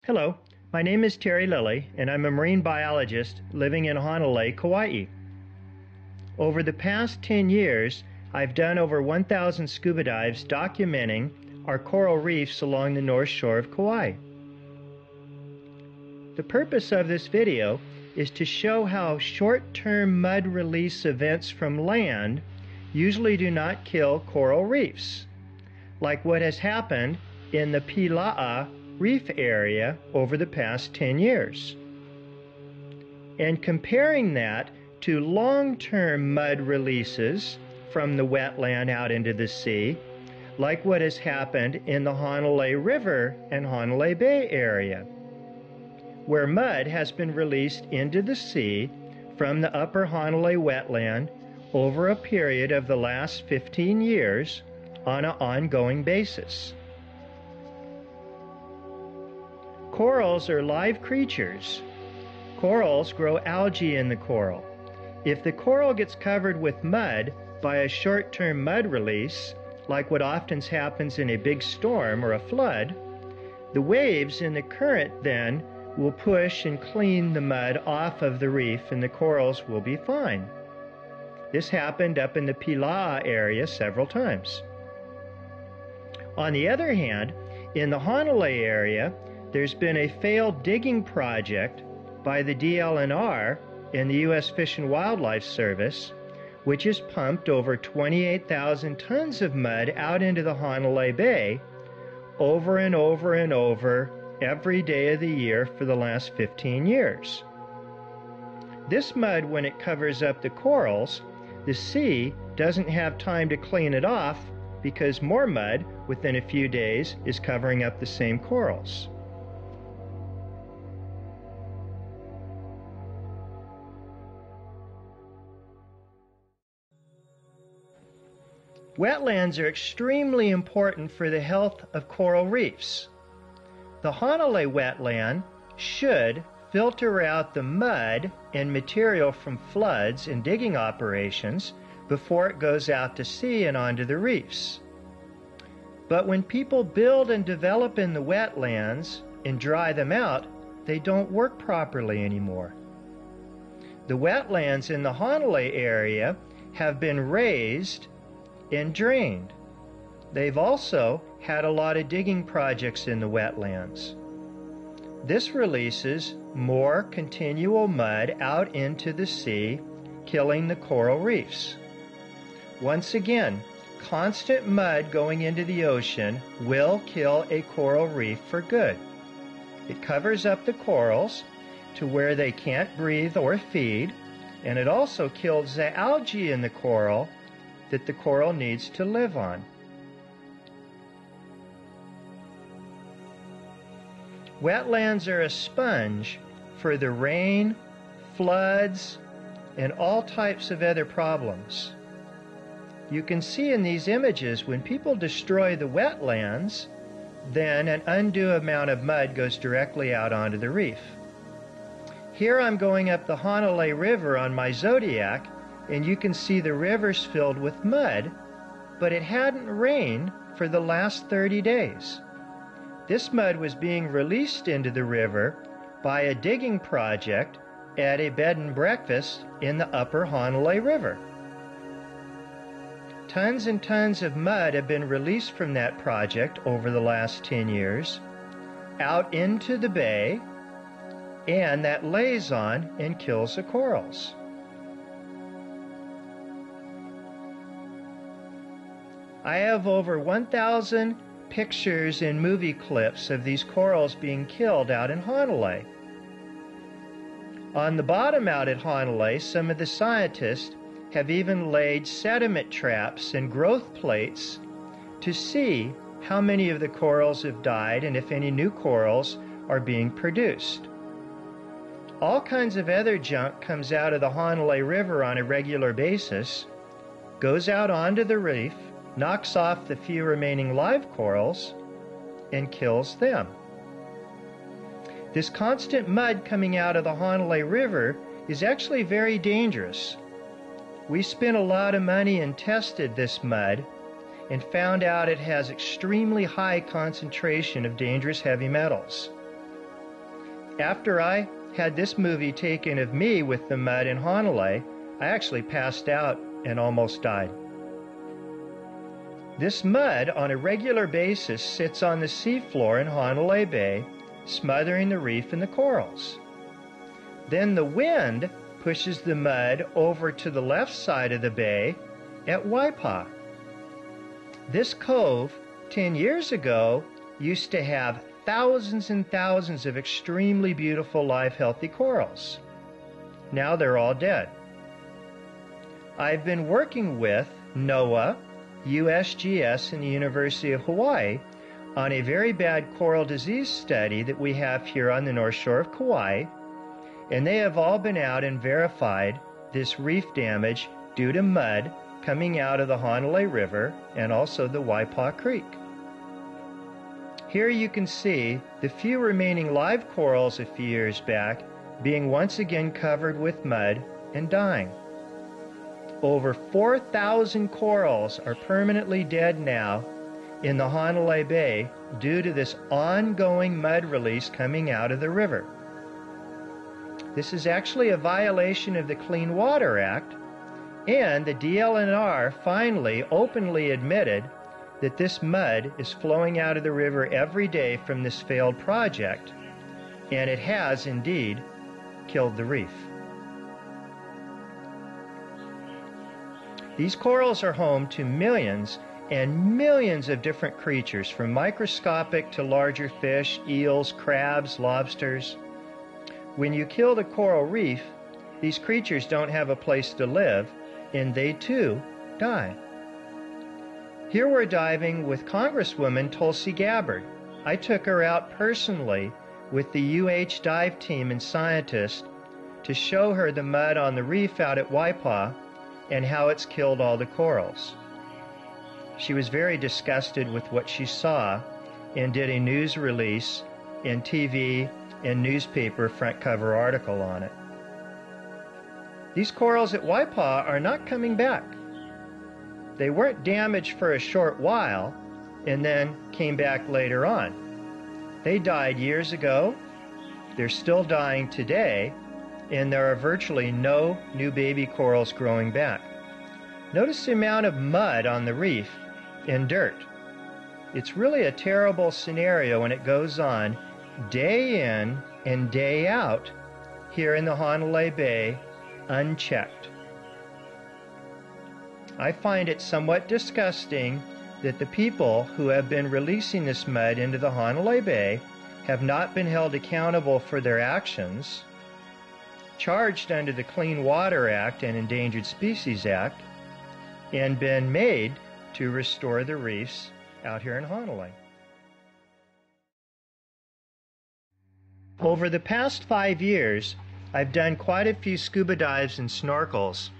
Hello, my name is Terry Lilly, and I'm a marine biologist living in Honolulu, Kauai. Over the past 10 years, I've done over 1,000 scuba dives documenting our coral reefs along the north shore of Kauai. The purpose of this video is to show how short-term mud release events from land usually do not kill coral reefs, like what has happened in the Pila'a Reef area over the past 10 years. And comparing that to long-term mud releases from the wetland out into the sea, like what has happened in the Honolulu River and Honolulu Bay area, where mud has been released into the sea from the upper Honolulu wetland over a period of the last 15 years on an ongoing basis. Corals are live creatures. Corals grow algae in the coral. If the coral gets covered with mud by a short-term mud release, like what often happens in a big storm or a flood, the waves in the current then will push and clean the mud off of the reef and the corals will be fine. This happened up in the Pila'a area several times. On the other hand, in the Honolulu area, there's been a failed digging project by the DLNR and the U.S. Fish and Wildlife Service, which has pumped over 28,000 tons of mud out into the Honolulu Bay over and over and over every day of the year for the last 15 years. This mud, when it covers up the corals, the sea doesn't have time to clean it off because more mud within a few days is covering up the same corals. Wetlands are extremely important for the health of coral reefs. The Honolulu wetland should filter out the mud and material from floods and digging operations before it goes out to sea and onto the reefs. But when people build and develop in the wetlands and dry them out, they don't work properly anymore. The wetlands in the Honolulu area have been raised and drained. They've also had a lot of digging projects in the wetlands. This releases more continual mud out into the sea, killing the coral reefs. Once again, constant mud going into the ocean will kill a coral reef for good. It covers up the corals to where they can't breathe or feed, and it also kills the algae in the coral that the coral needs to live on. Wetlands are a sponge for the rain, floods, and all types of other problems. You can see in these images when people destroy the wetlands, then an undue amount of mud goes directly out onto the reef. Here I'm going up the Honolulu River on my Zodiac, and you can see the river's filled with mud, but it hadn't rained for the last 30 days. This mud was being released into the river by a digging project at a bed and breakfast in the upper Honolulu River. Tons and tons of mud have been released from that project over the last 10 years out into the bay, and that lays on and kills the corals. I have over 1,000 pictures and movie clips of these corals being killed out in Honolulu. On the bottom out at Honolulu, some of the scientists have even laid sediment traps and growth plates to see how many of the corals have died and if any new corals are being produced. All kinds of other junk comes out of the Honolulu River on a regular basis, goes out onto the reef, knocks off the few remaining live corals, and kills them. This constant mud coming out of the Honolulu River is actually very dangerous. We spent a lot of money and tested this mud and found out it has extremely high concentration of dangerous heavy metals. After I had this movie taken of me with the mud in Hanalei, I actually passed out and almost died. This mud on a regular basis sits on the seafloor in Hanalei Bay, smothering the reef and the corals. Then the wind pushes the mud over to the left side of the bay at Waipa. This cove, 10 years ago, used to have thousands and thousands of extremely beautiful live healthy corals. Now they're all dead. I've been working with NOAA, USGS, and the University of Hawaii on a very bad coral disease study that we have here on the North Shore of Kauai, and they have all been out and verified this reef damage due to mud coming out of the Hanalei River and also the Waipa Creek. Here you can see the few remaining live corals a few years back being once again covered with mud and dying. Over 4,000 corals are permanently dead now in the Hanalei Bay due to this ongoing mud release coming out of the river. This is actually a violation of the Clean Water Act, and the DLNR finally openly admitted that this mud is flowing out of the river every day from this failed project, and it has indeed killed the reef. These corals are home to millions and millions of different creatures, from microscopic to larger fish, eels, crabs, lobsters. When you kill the coral reef, these creatures don't have a place to live, and they too die. Here we're diving with Congresswoman Tulsi Gabbard. I took her out personally with the UH dive team and scientists to show her the mud on the reef out at Waipa and how it's killed all the corals. She was very disgusted with what she saw and did a news release and TV and newspaper front cover article on it. These corals at Waipa are not coming back. They weren't damaged for a short while and then came back later on. They died years ago, they're still dying today, and there are virtually no new baby corals growing back. Notice the amount of mud on the reef and dirt. It's really a terrible scenario, and it goes on day in and day out here in the Hanalei Bay, unchecked. I find it somewhat disgusting that the people who have been releasing this mud into the Hanalei Bay have not been held accountable for their actions, charged under the Clean Water Act and Endangered Species Act, and been made to restore the reefs out here in Hanalei. Over the past 5 years, I've done quite a few scuba dives and snorkels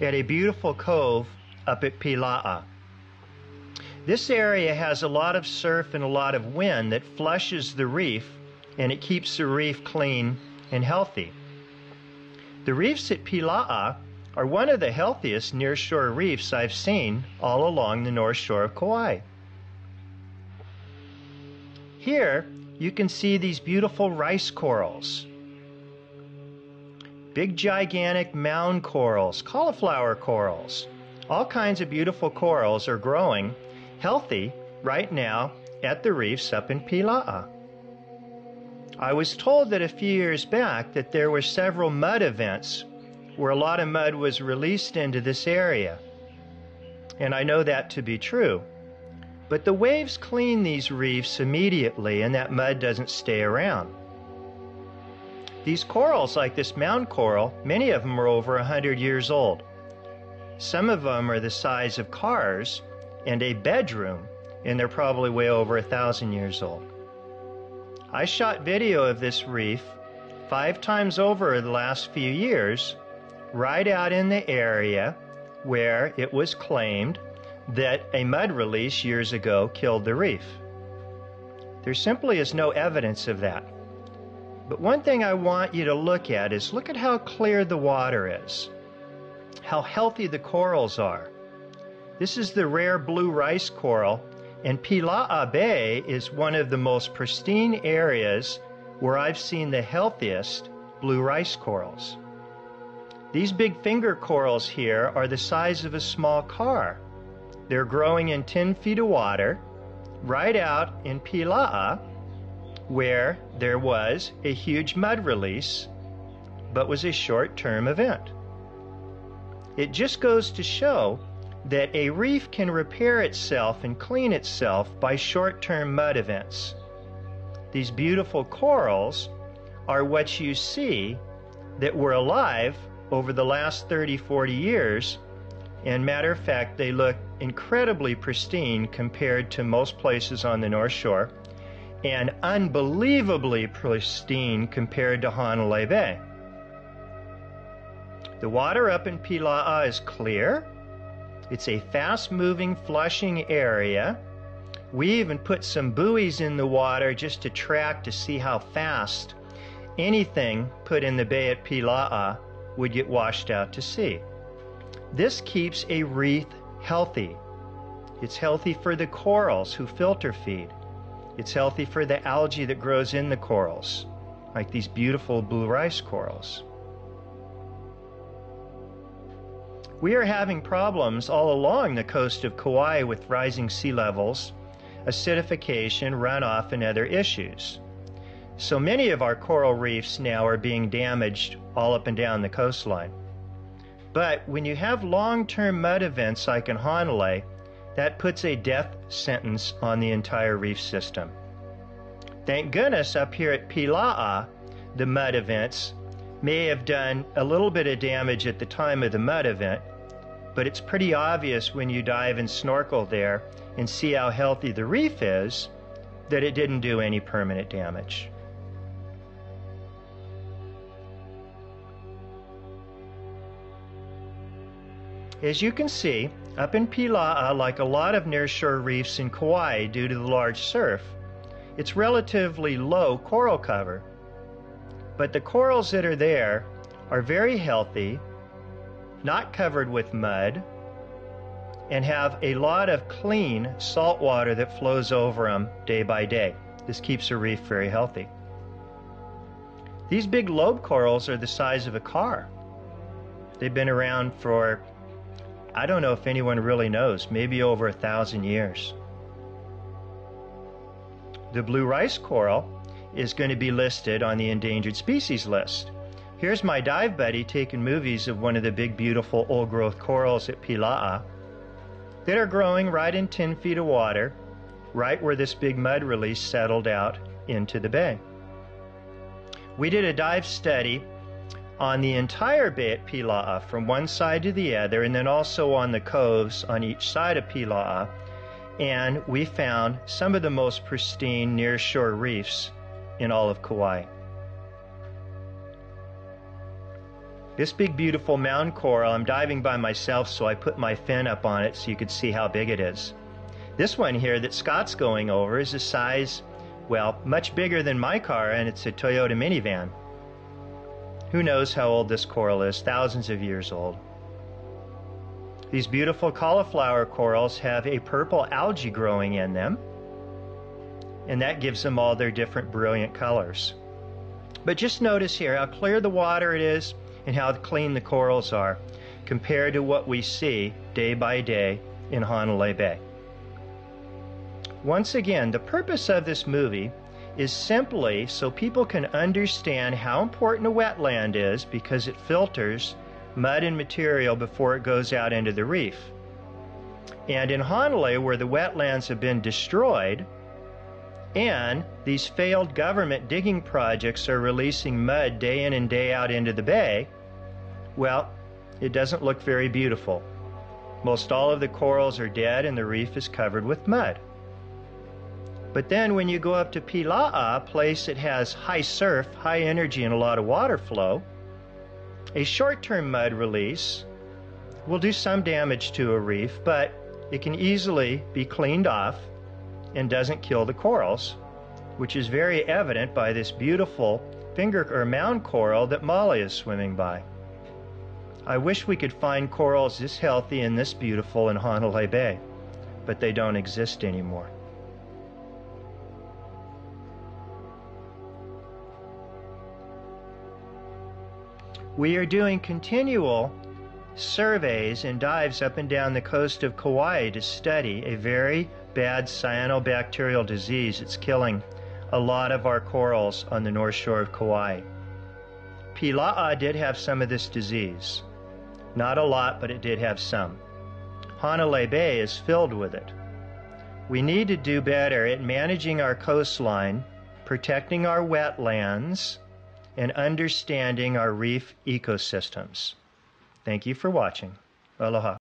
at a beautiful cove up at Pila'a. This area has a lot of surf and a lot of wind that flushes the reef, and it keeps the reef clean and healthy. The reefs at Pila'a are one of the healthiest nearshore reefs I've seen all along the North Shore of Kauai. Here you can see these beautiful rice corals, big gigantic mound corals, cauliflower corals. All kinds of beautiful corals are growing healthy right now at the reefs up in Pila'a. I was told that a few years back that there were several mud events where a lot of mud was released into this area, and I know that to be true. But the waves clean these reefs immediately, and that mud doesn't stay around. These corals, like this mound coral, many of them are over 100 years old. Some of them are the size of cars and a bedroom, and they're probably way over 1,000 years old. I shot video of this reef 5 times over the last few years, right out in the area where it was claimed that a mud release years ago killed the reef. There simply is no evidence of that. But one thing I want you to look at is look at how clear the water is, how healthy the corals are. This is the rare blue rice coral, and Pila'a Bay is one of the most pristine areas where I've seen the healthiest blue rice corals. These big finger corals here are the size of a small car. They're growing in 10 feet of water right out in Pila'a, where there was a huge mud release, but was a short-term event. It just goes to show that a reef can repair itself and clean itself by short-term mud events. These beautiful corals are what you see that were alive over the last 30, 40 years, and matter of fact, they look incredibly pristine compared to most places on the North Shore, and unbelievably pristine compared to Hanalei Bay. The water up in Pila'a is clear. It's a fast-moving, flushing area. We even put some buoys in the water just to track to see how fast anything put in the bay at Pila'a would get washed out to sea. This keeps a reef healthy. It's healthy for the corals who filter feed. It's healthy for the algae that grows in the corals, like these beautiful blue rice corals. We are having problems all along the coast of Kauai with rising sea levels, acidification, runoff, and other issues. So many of our coral reefs now are being damaged all up and down the coastline. But when you have long-term mud events like in Hanalei, that puts a death sentence on the entire reef system. Thank goodness up here at Pila'a, the mud events may have done a little bit of damage at the time of the mud event, but it's pretty obvious when you dive and snorkel there and see how healthy the reef is that it didn't do any permanent damage. As you can see, up in Pila'a, like a lot of nearshore reefs in Kauai due to the large surf, it's relatively low coral cover. But the corals that are there are very healthy, not covered with mud, and have a lot of clean salt water that flows over them day by day. This keeps a reef very healthy. These big lobe corals are the size of a car. They've been around for, I don't know if anyone really knows, maybe over 1,000 years. The blue rice coral is going to be listed on the endangered species list. Here's my dive buddy taking movies of one of the big beautiful old growth corals at Pila'a that are growing right in 10 feet of water, right where this big mud release settled out into the bay. We did a dive study on the entire bay at Pila'a from one side to the other, and then also on the coves on each side of Pila'a, and we found some of the most pristine nearshore reefs in all of Kauai. This big beautiful mound coral, I'm diving by myself, so I put my fin up on it so you could see how big it is. This one here that Scott's going over is a size, well, much bigger than my car, and it's a Toyota minivan. Who knows how old this coral is? Thousands of years old. These beautiful cauliflower corals have a purple algae growing in them, and that gives them all their different brilliant colors. But just notice here how clear the water it is and how clean the corals are compared to what we see day by day in Hanalei Bay. Once again, the purpose of this movie is simply so people can understand how important a wetland is, because it filters mud and material before it goes out into the reef. And in Hanalei, where the wetlands have been destroyed and these failed government digging projects are releasing mud day in and day out into the bay, well, it doesn't look very beautiful. Most all of the corals are dead and the reef is covered with mud. But then when you go up to Pila'a, a place that has high surf, high energy, and a lot of water flow, a short-term mud release will do some damage to a reef, but it can easily be cleaned off and doesn't kill the corals, which is very evident by this beautiful finger or mound coral that Molly is swimming by. I wish we could find corals this healthy and this beautiful in Hanalei Bay, but they don't exist anymore. We are doing continual surveys and dives up and down the coast of Kauai to study a very bad cyanobacterial disease. It's killing a lot of our corals on the north shore of Kauai. Pila'a did have some of this disease. Not a lot, but it did have some. Hanalei Bay is filled with it. We need to do better at managing our coastline, protecting our wetlands, and understanding our reef ecosystems. Thank you for watching. Aloha.